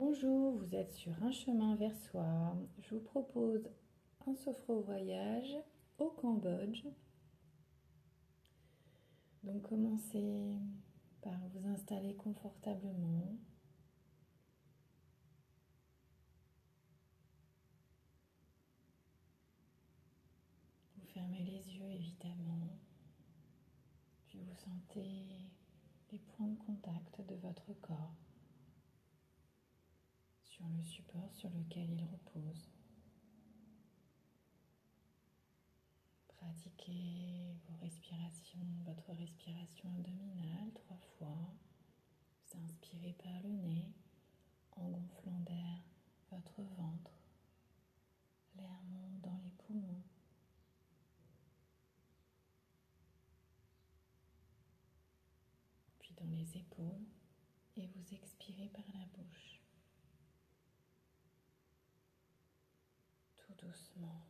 Bonjour, vous êtes sur un chemin vers soi. Je vous propose un sophro-voyage au Cambodge. Donc commencez par vous installer confortablement. Vous fermez les yeux évidemment. Puis vous sentez les points de contact de votre corps sur le support sur lequel il repose. Pratiquez votre respiration abdominale 3 fois. Vous inspirez par le nez en gonflant d'air votre ventre. L'air monte dans les poumons. Puis dans les épaules et vous expirez par la bouche. Tout doucement,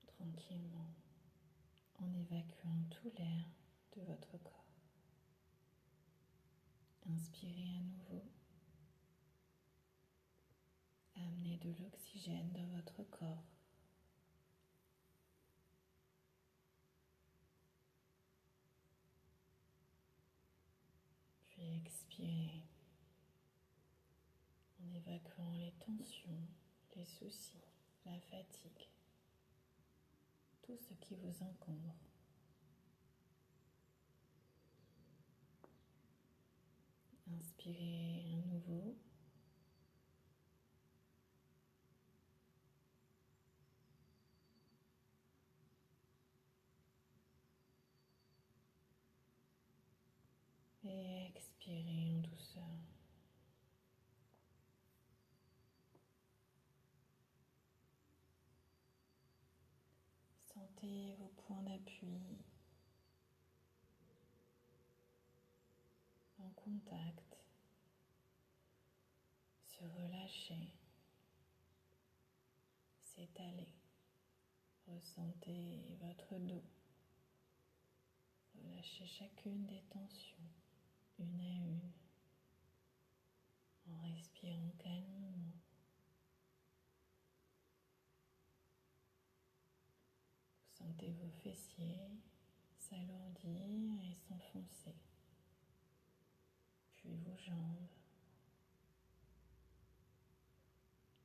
tranquillement, en évacuant tout l'air de votre corps. Inspirez à nouveau. Amenez de l'oxygène dans votre corps. Puis expirez en évacuant les tensions, les soucis, la fatigue, tout ce qui vous encombre. Inspirez à nouveau. Et expirez en douceur. Sentez vos points d'appui en contact, se relâcher, s'étaler. Ressentez votre dos. Relâchez chacune des tensions, une à une, en respirant calmement. Vous sentez vos fessiers s'alourdir et s'enfoncer, puis vos jambes,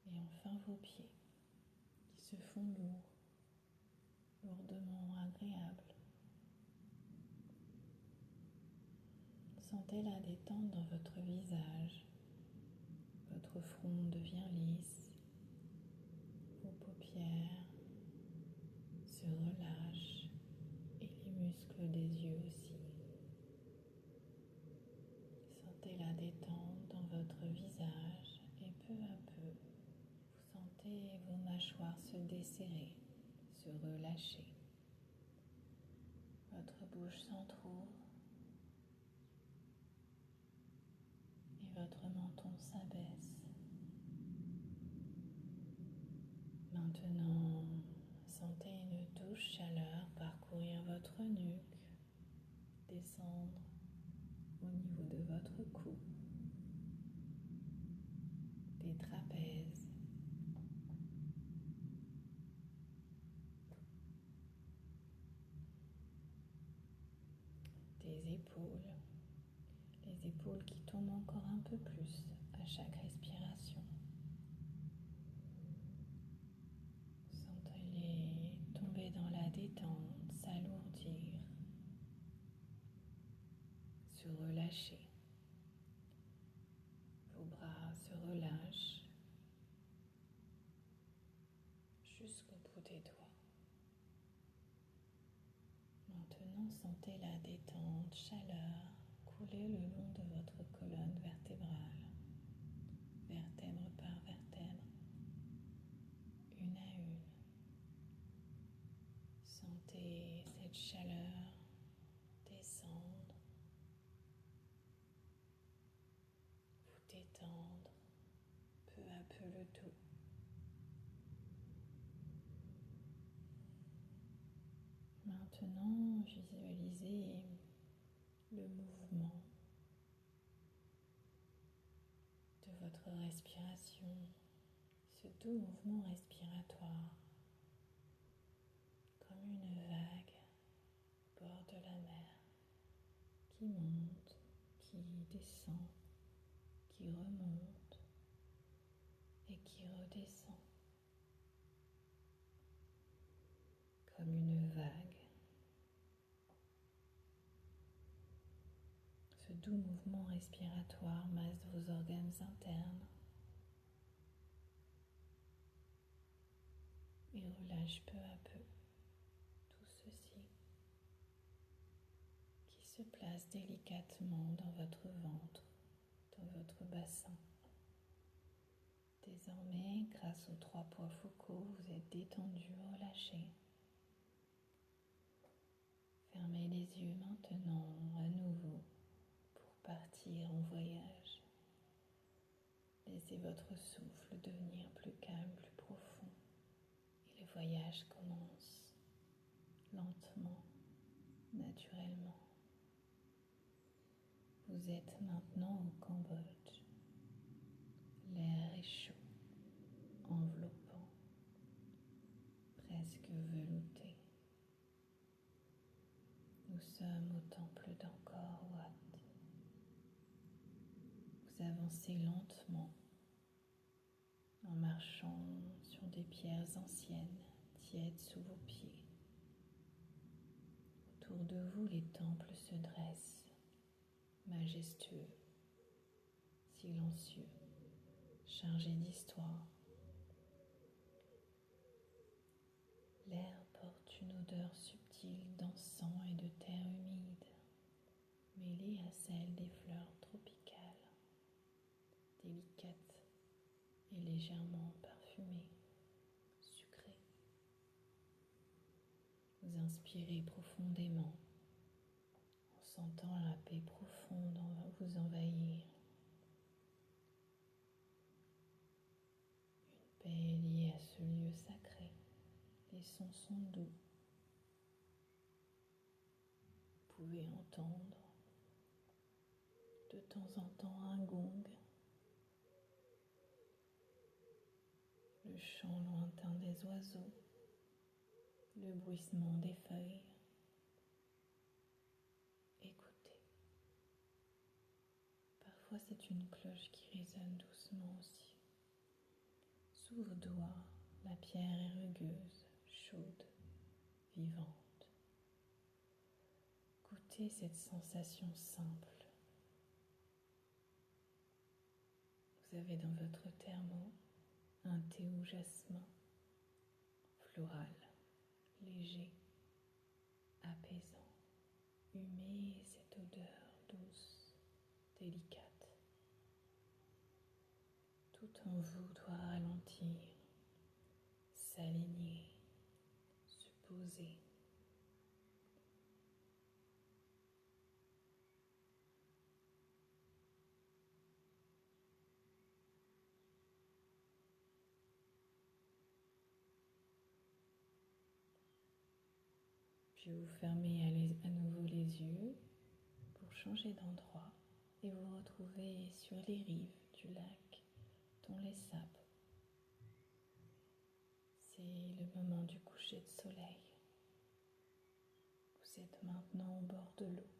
et enfin vos pieds qui se font lourds, lourdement agréables. Sentez la détente dans votre visage, votre front devient lisse, vos paupières se relâchent et les muscles des yeux aussi. Sentez la détente dans votre visage et peu à peu, vous sentez vos mâchoires se desserrer, se relâcher. Votre bouche s'entrouvre et votre menton s'abaisse. Maintenant, sentez une douce chaleur parcourir votre nuque, descendre au niveau de votre cou, des trapèzes, des épaules, les épaules qui tombent encore un peu plus à chaque respiration. Sentez-les tomber dans la détente, s'alourdir, se relâcher. Vos bras se relâchent jusqu'au bout des doigts. Maintenant, sentez la détente, chaleur couler le long de votre colonne vertébrale, vertèbre par vertèbre, une à une. Sentez cette chaleur descendre, vous détendre peu à peu le dos. Maintenant, visualisez le mouvement de votre votre respiration, ce doux mouvement respiratoire, comme une vague au bord de la mer qui monte, qui descend, qui remonte et qui redescend, comme une vague. Ce doux mouvement respiratoire masse vos organes internes et relâche peu à peu tout ceci qui se place délicatement dans votre ventre, dans votre bassin. Désormais, grâce aux 3 points focaux, vous êtes détendu, relâché. Fermez les yeux maintenant à nouveau pour partir en voyage. Laissez votre souffle devenir plus calme, plus profond. Et le voyage commence lentement, naturellement. Vous êtes maintenant au Cambodge. L'air est chaud, enveloppant, presque velouté. Nous sommes au temple d'Angkor Wat. Vous avancez lentement en marchant sur des pierres anciennes, tièdes sous vos pieds. Autour de vous, les temples se dressent, majestueux, silencieux, chargés d'histoire. L'air porte une odeur subtile d'encens et de terre humide, mêlée à celle des fleurs tropicales, délicates et légèrement parfumées, sucrées. Vous inspirez profondément en sentant la paix profonde vous envahir. Une paix liée à ce lieu sacré. Les sons sont doux. Vous pouvez entendre de temps en temps un gong, le chant lointain des oiseaux, le bruissement des feuilles. Écoutez. Parfois c'est une cloche qui résonne doucement aussi. Sous vos doigts, la pierre est rugueuse, chaude, vivante. Goûtez cette sensation simple. Vous avez dans votre thermo un thé au jasmin, floral, léger, apaisant. Humez cette odeur douce, délicate. Tout en vous doit ralentir, s'aligner, se poser. Puis vous fermez à nouveau les yeux pour changer d'endroit et vous retrouvez sur les rives du lac Tonlé Sap. C'est le moment du coucher de soleil. Vous êtes maintenant au bord de l'eau.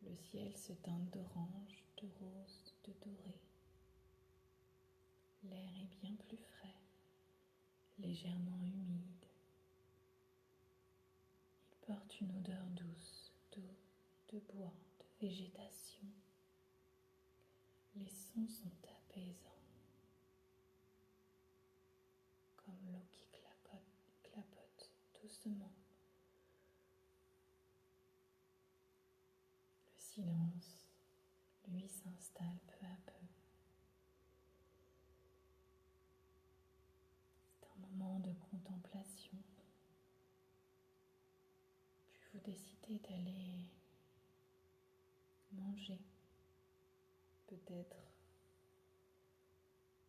Le ciel se teinte d'orange, de rose, de doré. L'air est bien plus frais, légèrement humide. Il porte une odeur douce d'eau, de bois, de végétation. Les sons sont apaisants, comme l'eau qui clapote doucement. Le silence, lui, s'installe peu à peu. C'est un moment de contemplation. Puis vous décidez d'aller manger, peut-être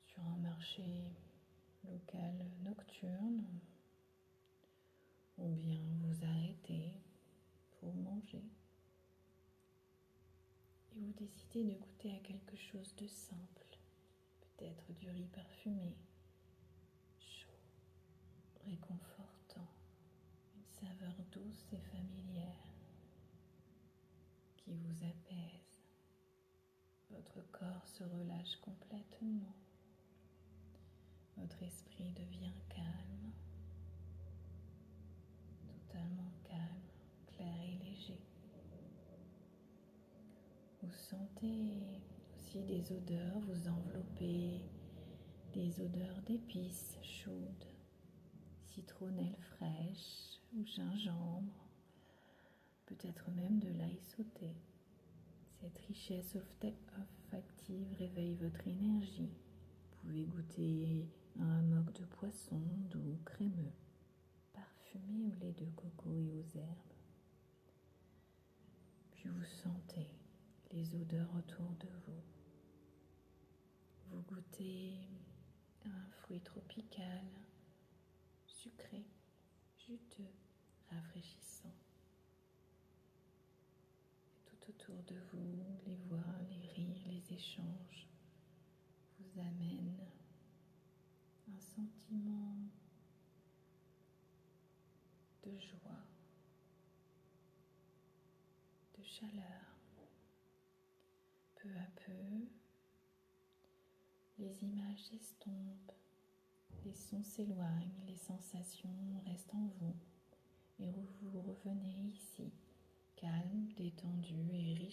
sur un marché local nocturne, ou bien vous arrêtez pour manger. Et vous décidez de goûter à quelque chose de simple, peut-être du riz parfumé, chaud, réconfortant, une saveur douce et familière qui vous apaise. Votre corps se relâche complètement. Votre esprit devient calme, totalement calme, clair et léger. Vous sentez aussi des odeurs vous envelopper, des odeurs d'épices chaudes, citronnelle fraîche ou gingembre, peut-être même de l'ail sauté. Cette richesse olfactive réveille votre énergie. Vous pouvez goûter un hammock de poisson doux, crémeux, parfumé au lait de coco et aux herbes. Puis vous sentez les odeurs autour de vous. Vous goûtez un fruit tropical, sucré, juteux, rafraîchissant. Et tout autour de vous, les voix, les rires, les échanges vous amènent un sentiment de joie, de chaleur. Peu à peu, les images s'estompent, les sons s'éloignent, les sensations restent en vous et vous revenez ici, calme, détendu et riche